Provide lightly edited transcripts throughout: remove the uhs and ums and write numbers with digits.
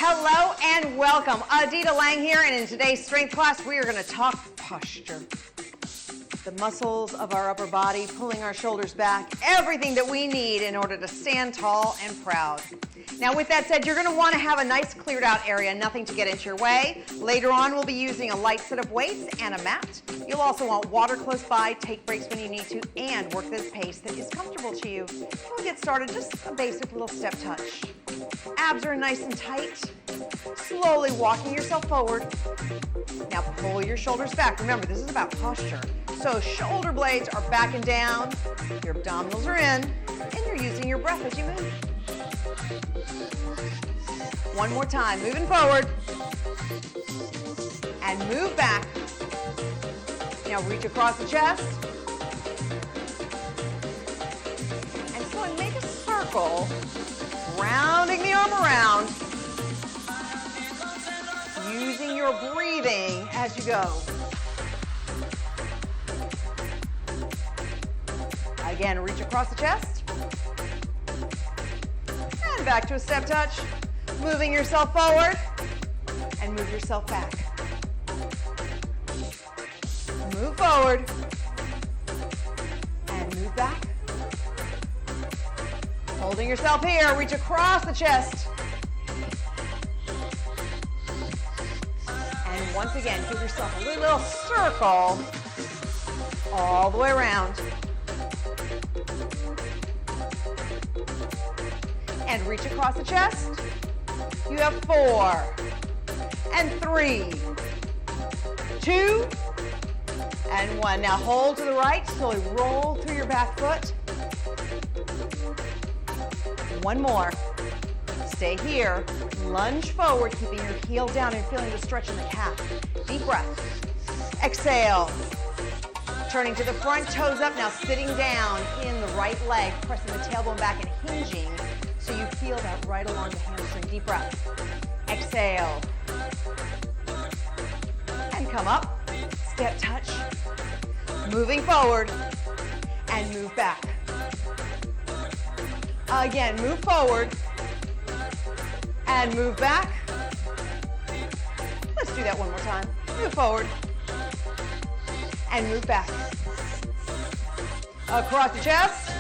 Hello and welcome. Adita here, and in today's strength class, we are going to talk posture. The muscles of our upper body, pulling our shoulders back, everything that we need in order to stand tall and proud. Now, with that said, you're going to want to have a nice cleared out area, nothing to get into your way. Later on, we'll be using a light set of weights and a mat. You'll also want water close by, take breaks when you need to, and work this pace that is comfortable to you. We'll get started, just a basic little step touch. Abs are nice and tight. Slowly walking yourself forward. Now pull your shoulders back. Remember, this is about posture. So shoulder blades are back and down, your abdominals are in, and you're using your breath as you move. One more time, moving forward, and move back. Now reach across the chest, and so make a circle, rounding the arm around, using your breathing as you go. Again, reach across the chest, and back to a step touch, moving yourself forward, and move yourself back. Move forward, and move back. Holding yourself here, reach across the chest. And once again, give yourself a little circle all the way around. And reach across the chest. You have 4, and 3, 2, and 1. Now hold to the right, slowly roll through your back foot. One more. Stay here, lunge forward, keeping your heel down and feeling the stretch in the calf. Deep breath. Exhale. Turning to the front, toes up, now sitting down in the right leg, pressing the tailbone back and hinging so you feel that right along the hamstring. Deep breath. Exhale. And come up. Step touch. Moving forward and move back. Again, move forward and move back. Let's do that one more time. Move forward and move back. Across the chest.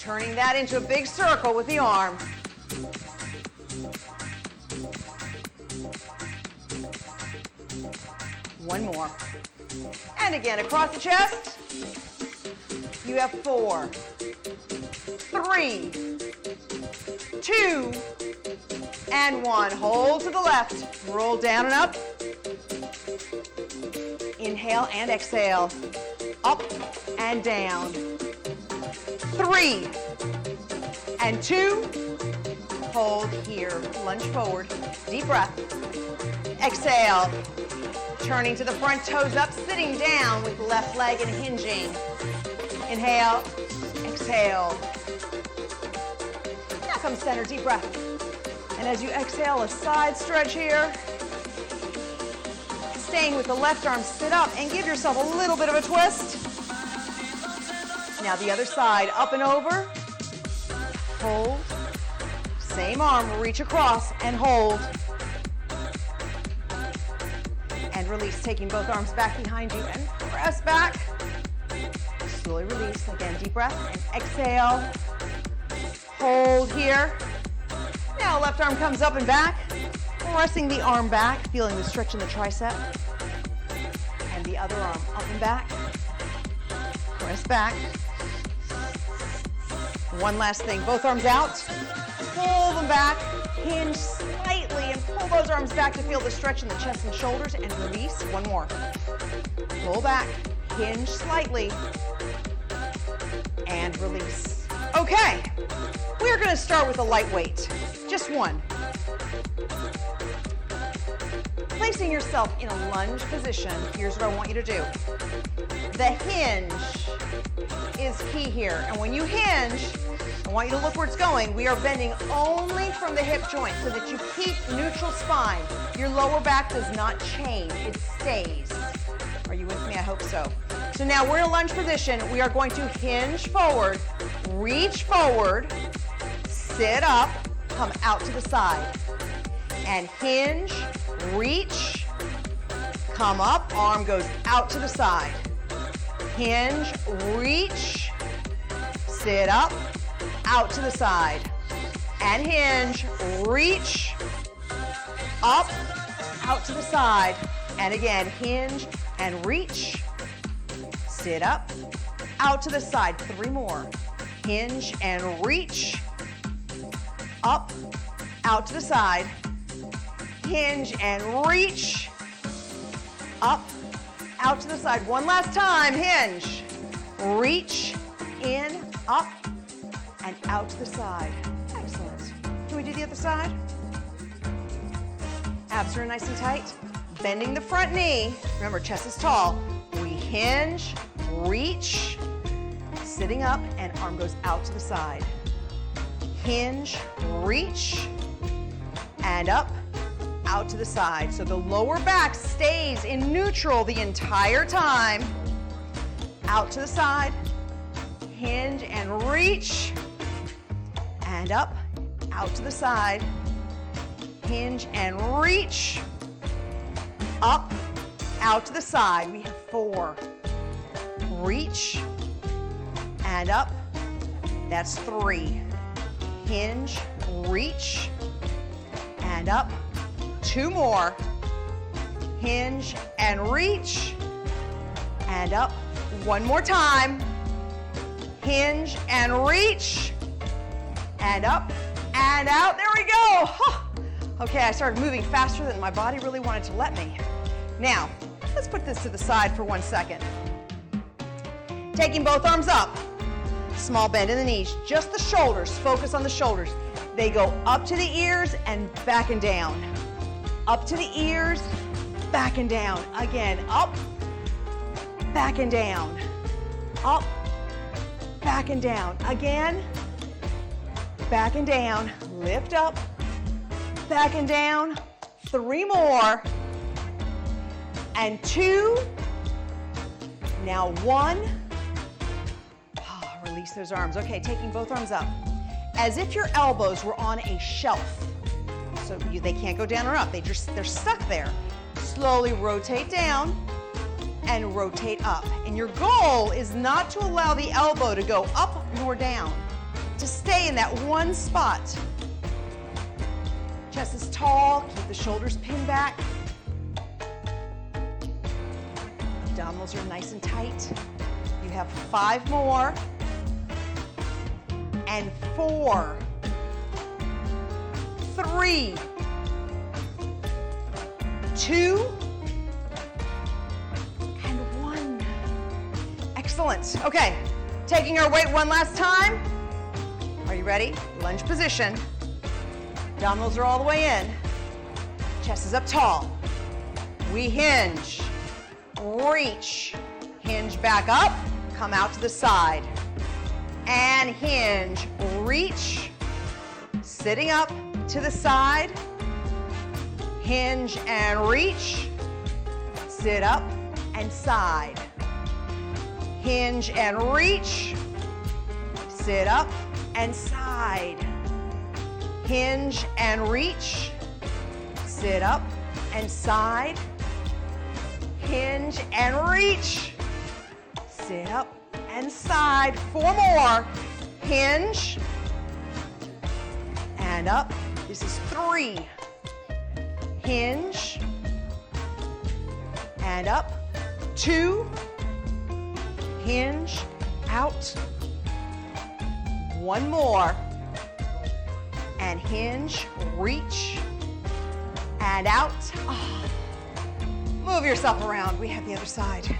Turning that into a big circle with the arm. One more. And again, across the chest. You have 4, 3, 2, and 1. Hold to the left. Roll down and up. Inhale and exhale. Up and down. 3, and 2. Hold here. Lunge forward. Deep breath. Exhale. Turning to the front, toes up, sitting down with left leg and hinging. Inhale, exhale. Now come center, deep breath. And as you exhale, a side stretch here. Staying with the left arm, sit up and give yourself a little bit of a twist. Now the other side, up and over. Hold. Same arm, reach across and hold. And release, taking both arms back behind you and press back. Slowly release. Again, deep breath and exhale. Hold here. Now left arm comes up and back. Pressing the arm back, feeling the stretch in the tricep. And the other arm up and back. Press back. One last thing, both arms out. Pull them back, hinge slightly, and pull those arms back to feel the stretch in the chest and shoulders, and release. One more. Pull back, hinge slightly, and release. Okay, we're going to start with a light weight, just one. Placing yourself in a lunge position, here's what I want you to do. The hinge is key here, and when you hinge, I want you to look where it's going. We are bending only from the hip joint so that you keep neutral spine. Your lower back does not change, it stays. Are you with me? I hope so. So now we're in a lunge position. We are going to hinge forward, reach forward, sit up, come out to the side. And hinge, reach, come up, arm goes out to the side. Hinge, reach, sit up, out to the side. And hinge, reach, up, out to the side. And again, hinge and reach, sit up, out to the side. 3 more. Hinge and reach, up, out to the side. Hinge and reach, up, out to the side. One last time, hinge, reach, in, up, and out to the side. Excellent. Can we do the other side? Abs are nice and tight. Bending the front knee. Remember, chest is tall. We hinge, reach, sitting up, and arm goes out to the side. Hinge, reach, and up, out to the side. So the lower back stays in neutral the entire time. Out to the side, hinge and reach, and up, out to the side. Hinge and reach, up, out to the side. We have 4. Reach, and up. That's 3. Hinge, reach, and up. 2 more. Hinge and reach, and up. 1 more time. Hinge and reach, and up, and out. There we go. Okay, I started moving faster than my body really wanted to let me. Now, let's put this to the side for 1 second. Taking both arms up. Small bend in the knees, just the shoulders. Focus on the shoulders. They go up to the ears and back and down. Up to the ears, back and down. Again, up, back and down. Up, back and down. Again, back and down. Lift up, back and down. 3 more. And 2. Now 1. Release those arms. Okay, taking both arms up. As if your elbows were on a shelf. So they can't go down or up. They're stuck there. Slowly rotate down and rotate up. And your goal is not to allow the elbow to go up nor down. To stay in that one spot. Chest is tall. Keep the shoulders pinned back. Abdominals are nice and tight. You have 5 more. And 4, 3, 2, and 1. Excellent. Okay, taking our weight one last time. Are you ready? Lunge position. Abdominals are all the way in. Chest is up tall. We hinge, reach, hinge back up, come out to the side. And hinge, reach, sitting up to the side, hinge and reach, sit up and side, hinge and reach, sit up and side, hinge and reach, sit up and side, hinge and reach, sit up and side. 4 more. Hinge and up. This is 3. Hinge and up. 2. Hinge out. 1 more. And hinge, reach, and out. Oh. Move yourself around. We have the other side.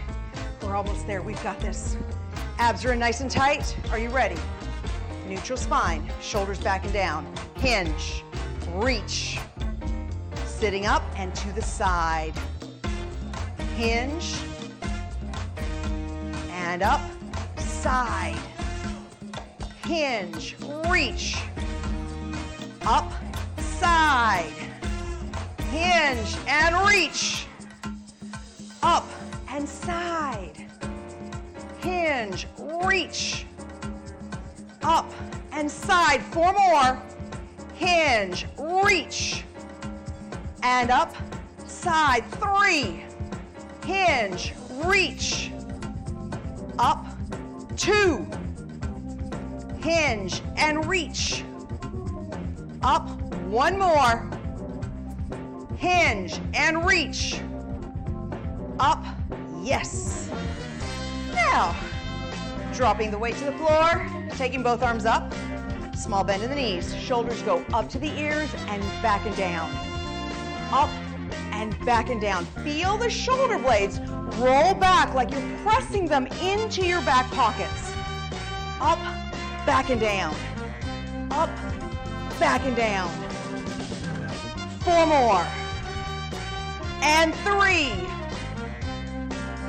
We're almost there. We've got this. Abs are in nice and tight. Are you ready? Neutral spine, shoulders back and down. Hinge, reach, sitting up and to the side. Hinge, and up, side. Hinge, reach, up, side. Hinge and reach, up and side. Hinge, reach, up and side. 4 more. Hinge, reach, and up, side. 3, hinge, reach, up. 2, hinge and reach, up. 1 more, hinge and reach, up. Yes. Now, dropping the weight to the floor, taking both arms up, small bend in the knees, shoulders go up to the ears and back and down, up and back and down. Feel the shoulder blades roll back like you're pressing them into your back pockets. Up, back and down, up, back and down. 4 more, and 3,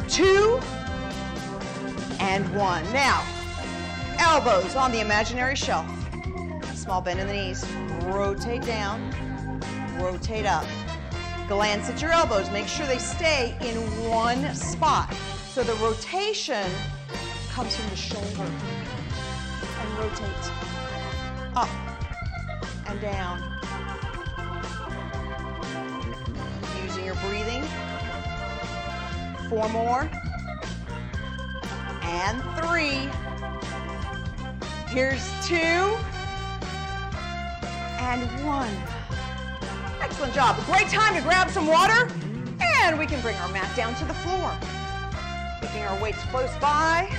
2, and 1. Now, elbows on the imaginary shelf. Small bend in the knees. Rotate down, rotate up. Glance at your elbows. Make sure they stay in one spot. So the rotation comes from the shoulder. And rotate. Up and down. Using your breathing. 4 more. And 3. Here's 2. And 1. Excellent job. A great time to grab some water, and we can bring our mat down to the floor. Keeping our weights close by.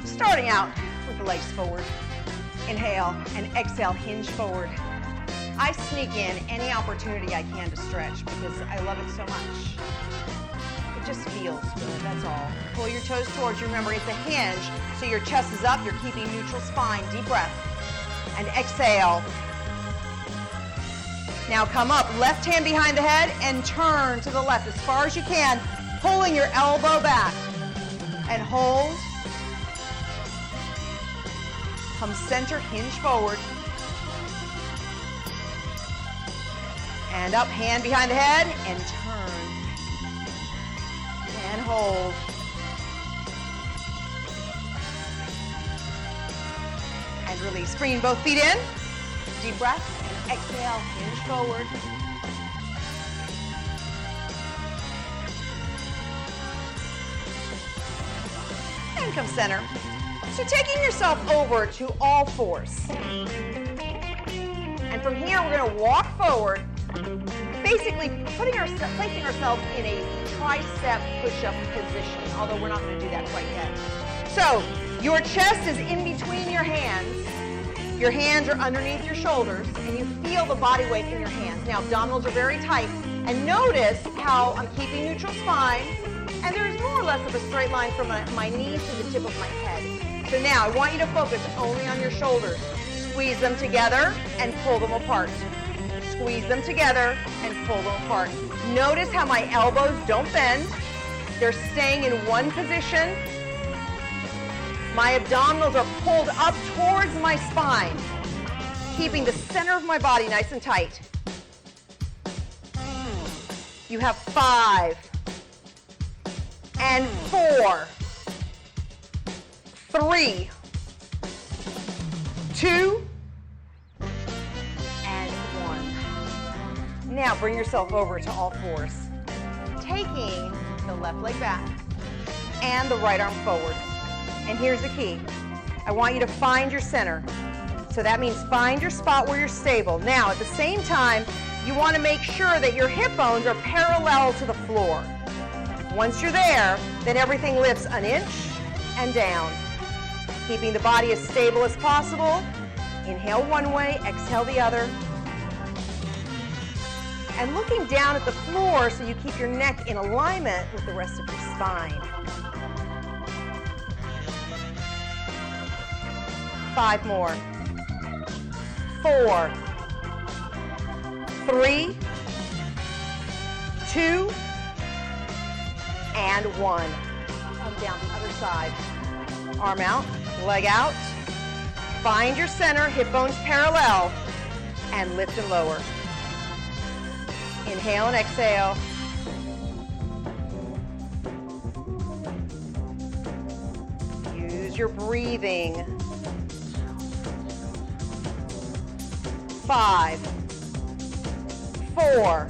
Starting out with the legs forward. Inhale and exhale, hinge forward. I sneak in any opportunity I can to stretch because I love it so much. It just feels good, that's all. Pull your toes towards you. Remember, it's a hinge, so your chest is up. You're keeping neutral spine. Deep breath. And exhale. Now come up, left hand behind the head, and turn to the left as far as you can, pulling your elbow back. And hold. Come center, hinge forward. And up, hand behind the head, and turn. And hold. And release. Bringing both feet in. Deep breath. And exhale, hinge forward. And come center. So taking yourself over to all fours. And from here, we're going to walk forward, basically placing ourselves in a tricep push-up position, although we're not going to do that quite yet. So your chest is in between your hands. Your hands are underneath your shoulders, and you feel the body weight in your hands. Now, abdominals are very tight, and notice how I'm keeping neutral spine, and there's more or less of a straight line from my knees to the tip of my head. So now, I want you to focus only on your shoulders. Squeeze them together and pull them apart. Squeeze them together and pull them apart. Notice how my elbows don't bend. They're staying in one position. My abdominals are pulled up towards my spine, keeping the center of my body nice and tight. You have 5 and 4, 3, 2, and 1. Now bring yourself over to all fours, taking the left leg back and the right arm forward. And here's the key. I want you to find your center. So that means find your spot where you're stable. Now, at the same time, you want to make sure that your hip bones are parallel to the floor. Once you're there, then everything lifts an inch and down. Keeping the body as stable as possible. Inhale one way, exhale the other. And looking down at the floor so you keep your neck in alignment with the rest of your spine. 5 more. 4, 3, 2, and 1. Come down the other side. Arm out, leg out. Find your center, hip bones parallel, and lift and lower. Inhale and exhale. Use your breathing. 5, 4,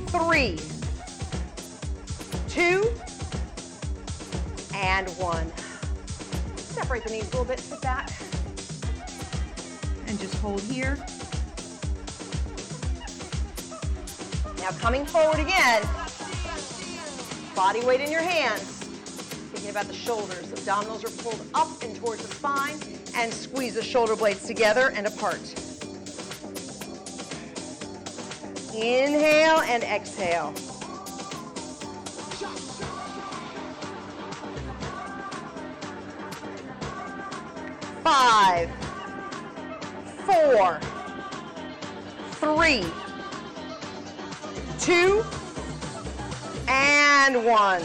3, 2, and 1. Separate the knees a little bit, sit back, and just hold here. Now coming forward again, body weight in your hands. Thinking about the shoulders, abdominals are pulled up and towards the spine, and squeeze the shoulder blades together and apart. Inhale and exhale. Five, 4, 3, 2, and 1.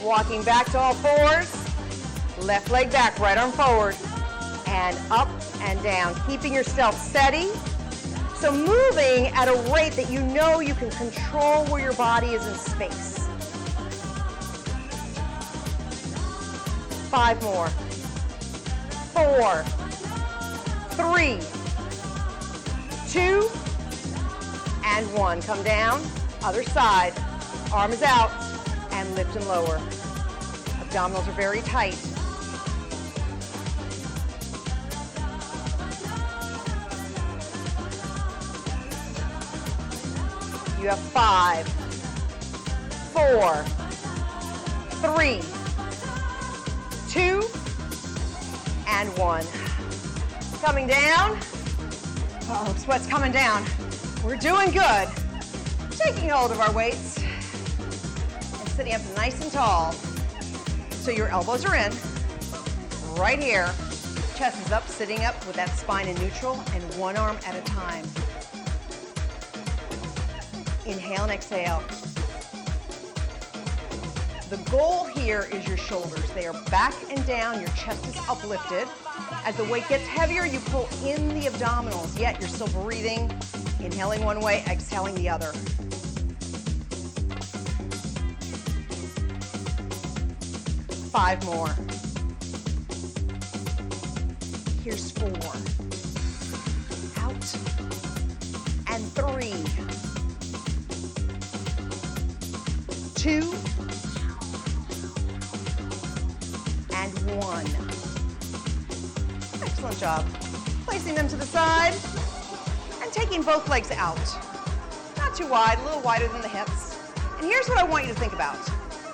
Walking back to all fours. Left leg back, right arm forward. And up and down. Keeping yourself steady. So moving at a rate that you know you can control where your body is in space. 5 more. 4, 3, 2, and 1. Come down, other side. Arm is out, and lift and lower. Abdominals are very tight. You have 5, 4, 3, 2, and 1. Coming down. Oh, sweat's coming down. We're doing good. Taking hold of our weights and sitting up nice and tall. So your elbows are in, right here. Chest is up, sitting up with that spine in neutral, and one arm at a time. Inhale and exhale. The goal here is your shoulders. They are back and down, your chest is uplifted. As the weight gets heavier, you pull in the abdominals, yet you're still breathing, inhaling one way, exhaling the other. Five more. Here's 4. Out. And 3. 2. And 1. Excellent job. Placing them to the side and taking both legs out. Not too wide, a little wider than the hips. And here's what I want you to think about.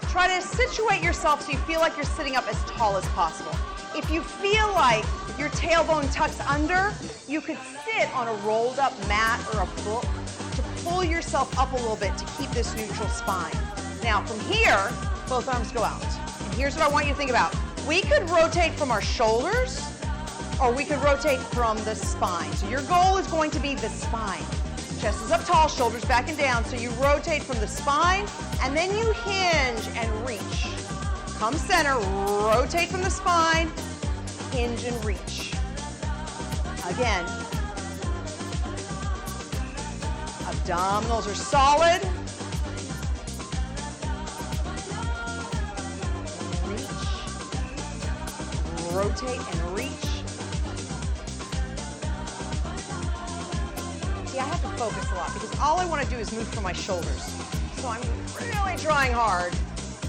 Try to situate yourself so you feel like you're sitting up as tall as possible. If you feel like your tailbone tucks under, you could sit on a rolled up mat or a book to pull yourself up a little bit to keep this neutral spine. Now from here, both arms go out. And here's what I want you to think about. We could rotate from our shoulders, or we could rotate from the spine. So your goal is going to be the spine. Chest is up tall, shoulders back and down. So you rotate from the spine, and then you hinge and reach. Come center, rotate from the spine, hinge and reach. Again. Abdominals are solid. Reach. Rotate and reach. I have to focus a lot because all I want to do is move from my shoulders. So I'm really trying hard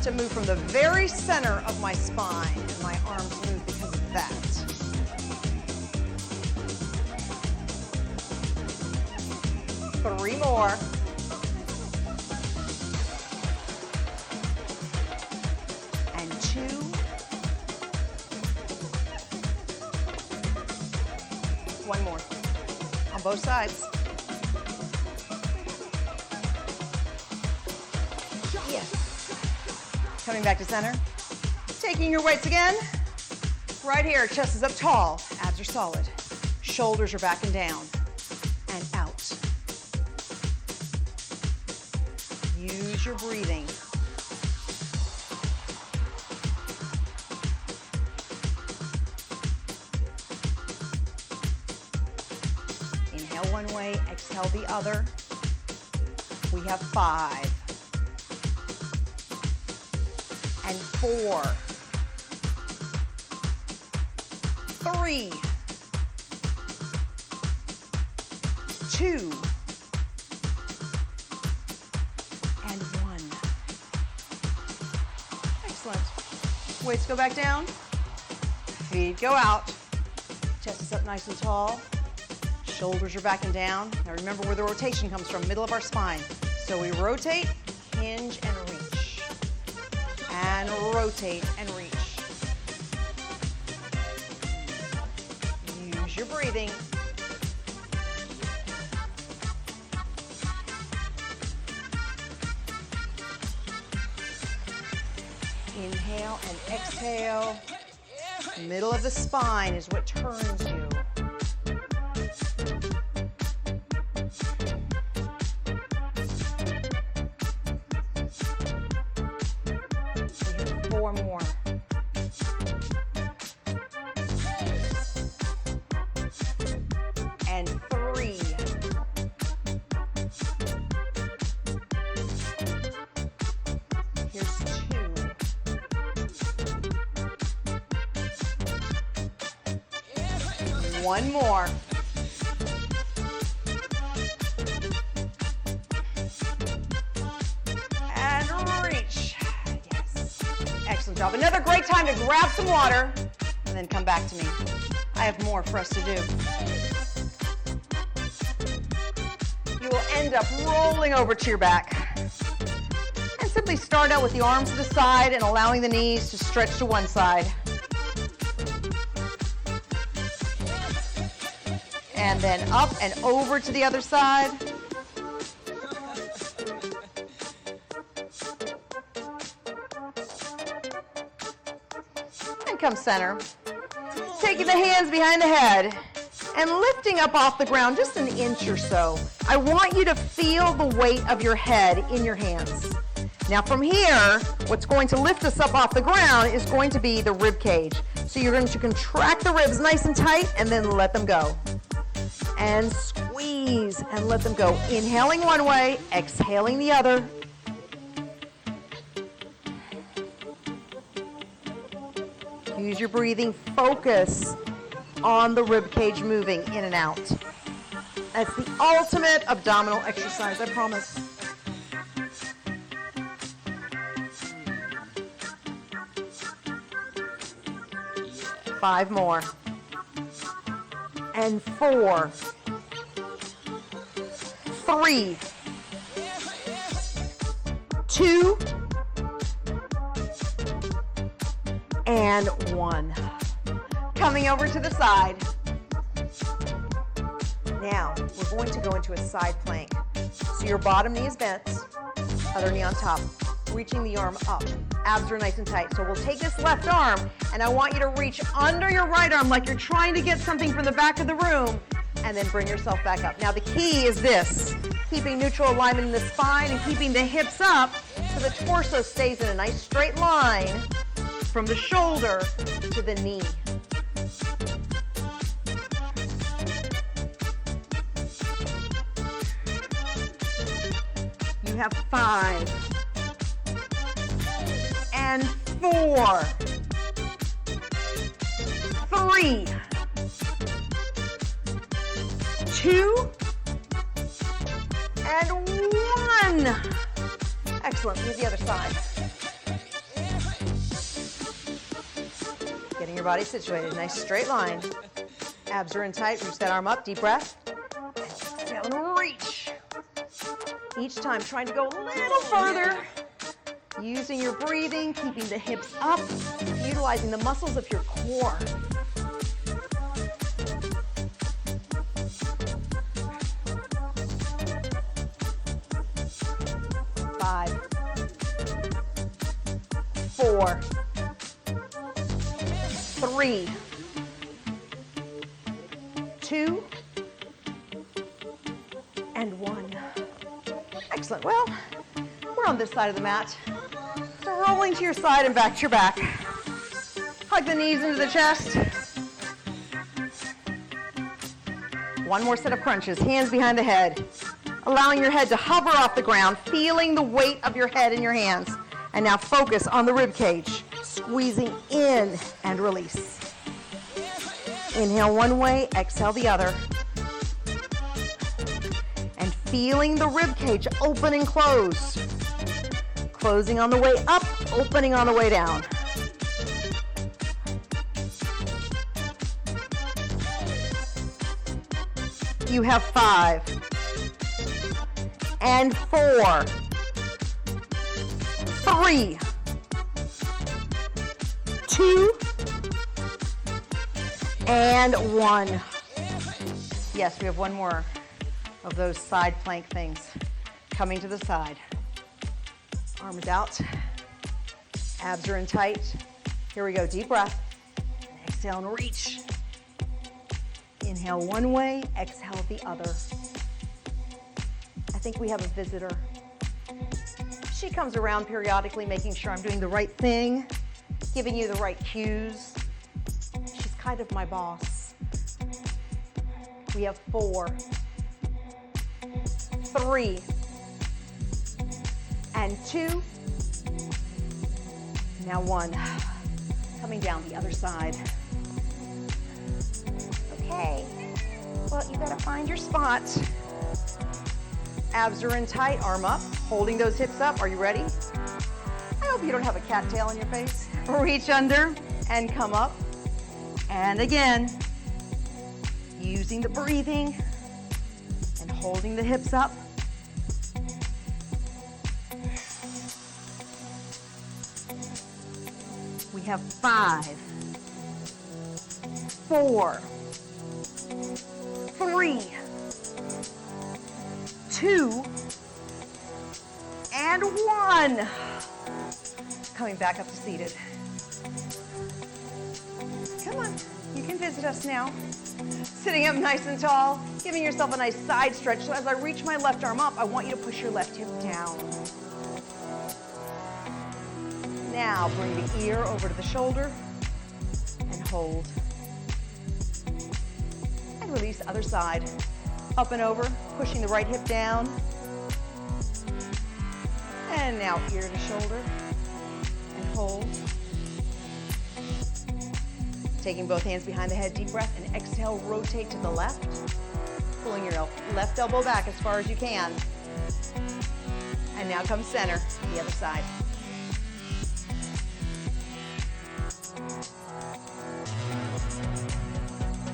to move from the very center of my spine, and my arms move because of that. Three more. And 2. One more. On both sides. Coming back to center. Taking your weights again. Right here, chest is up tall, abs are solid. Shoulders are back and down. And out. Use your breathing. Inhale one way, exhale the other. We have 5. And 4, 3, 2, and 1. Excellent. Weights go back down. Feet go out. Chest is up nice and tall. Shoulders are back and down. Now remember where the rotation comes from, middle of our spine. So we rotate, hinge, and reach. And rotate and reach. Use your breathing. Inhale and exhale. Middle of the spine is what turns you. Four more. And 3. Here's 2. One more. And reach. Yes. Excellent job. Another great time to grab some water and then come back to me. I have more for us to do. You will end up rolling over to your back. And simply start out with the arms to the side and allowing the knees to stretch to one side. And then up and over to the other side. And come center. Taking the hands behind the head and lifting up off the ground just an inch or so. I want you to feel the weight of your head in your hands. Now from here, what's going to lift us up off the ground is going to be the rib cage. So you're going to contract the ribs nice and tight and then let them go. And squeeze and let them go. Inhaling one way, exhaling the other. Use your breathing. Focus on the rib cage moving in and out. That's the ultimate abdominal exercise, I promise. Five more. And 4, 3, 2, and 1. Coming over to the side. Now, we're going to go into a side plank. So your bottom knee is bent, other knee on top, reaching the arm up. Abs are nice and tight. So we'll take this left arm, and I want you to reach under your right arm like you're trying to get something from the back of the room, and then bring yourself back up. Now the key is this, keeping neutral alignment in the spine and keeping the hips up so the torso stays in a nice straight line from the shoulder to the knee. You have 5. And 4, 3, 2, and 1. Excellent. Use the other side. Getting your body situated. Nice straight line. Abs are in tight. Reach that arm up. Deep breath. And down, reach. Each time trying to go a little further. Using your breathing, keeping the hips up, utilizing the muscles of your core. Five, 4, 3, 2, and 1. Excellent. Well, we're on this side of the mat. So rolling to your side and back to your back. Hug the knees into the chest. One more set of crunches, hands behind the head. Allowing your head to hover off the ground, feeling the weight of your head in your hands. And now focus on the rib cage, squeezing in and release. Inhale one way, exhale the other. And feeling the rib cage open and close. Closing on the way up, opening on the way down. You have 5 and 4, 3, 2, and 1. Yes, we have one more of those side plank things. Coming to the side. Arms out. Abs are in tight. Here we go, deep breath. Exhale and reach. Inhale one way, exhale the other. I think we have a visitor. She comes around periodically making sure I'm doing the right thing, giving you the right cues. She's kind of my boss. We have 4, 3, and 2. Now 1. Coming down the other side. Okay, well, you gotta find your spot. Abs are in tight, arm up, holding those hips up. Are you ready? I hope you don't have a cattail on your face. Reach under and come up. And again, using the breathing and holding the hips up. We have 5, 4, 3, 2, and 1. Coming back up to seated. Come on, you can visit us now. Sitting up nice and tall, giving yourself a nice side stretch. So as I reach my left arm up, I want you to push your left hip down. Now bring the ear over to the shoulder and hold. And release other side. Up and over, pushing the right hip down. And now ear to shoulder and hold. Taking both hands behind the head, deep breath, and exhale, rotate to the left. Pulling your left elbow back as far as you can. And now come center, the other side.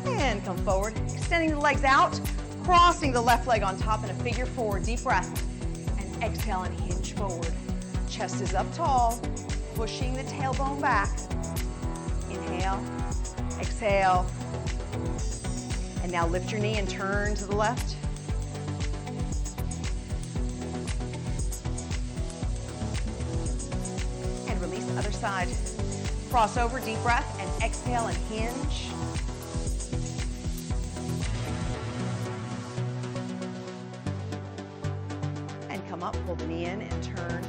And come forward, extending the legs out, crossing the left leg on top in a figure 4, deep breath, and exhale and hinge forward. Chest is up tall, pushing the tailbone back. Inhale, exhale, and now lift your knee and turn to the left. And release the other side. Cross over, deep breath, and exhale and hinge. Come up, pull the knee in and turn.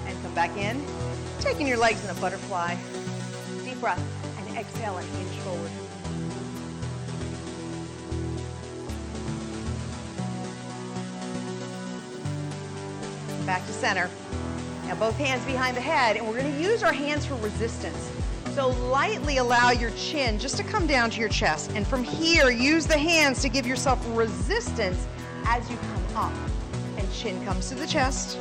And come back in. Taking your legs in a butterfly. Deep breath and exhale and hinge forward. Back to center. Now both hands behind the head, and we're going to use our hands for resistance. So lightly allow your chin just to come down to your chest. And from here, use the hands to give yourself resistance as you come up. And chin comes to the chest.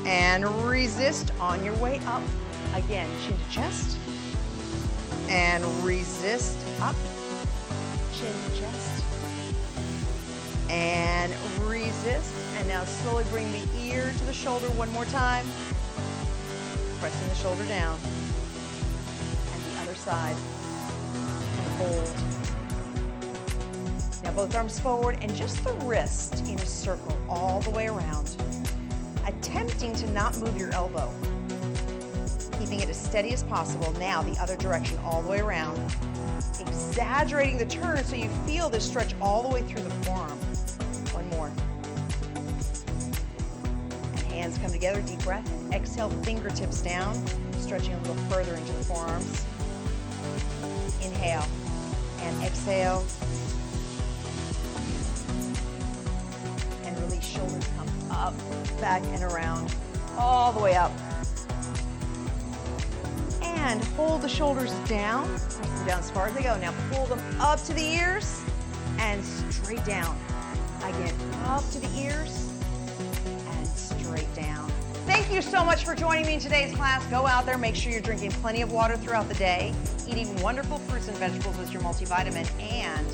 And resist on your way up. Again, chin to chest. And resist up. Chin to chest. And resist. And now slowly bring the ear to the shoulder one more time. Pressing the shoulder down. Side and hold. Now both arms forward and just the wrist in a circle all the way around. Attempting to not move your elbow. Keeping it as steady as possible. Now the other direction all the way around. Exaggerating the turn so you feel this stretch all the way through the forearm. One more. And hands come together, deep breath. And exhale, fingertips down. Stretching a little further into the forearms. Inhale and exhale. And release, shoulders come up, back and around, all the way up. And hold the shoulders down, press them down as far as they go. Now pull them up to the ears and straight down. Again, up to the ears and straight down. Thank you so much for joining me in today's class. Go out there, make sure you're drinking plenty of water throughout the day, eating wonderful fruits and vegetables as your multivitamin, and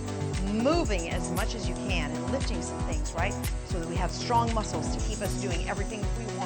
moving as much as you can and lifting some things, right? So that we have strong muscles to keep us doing everything we want.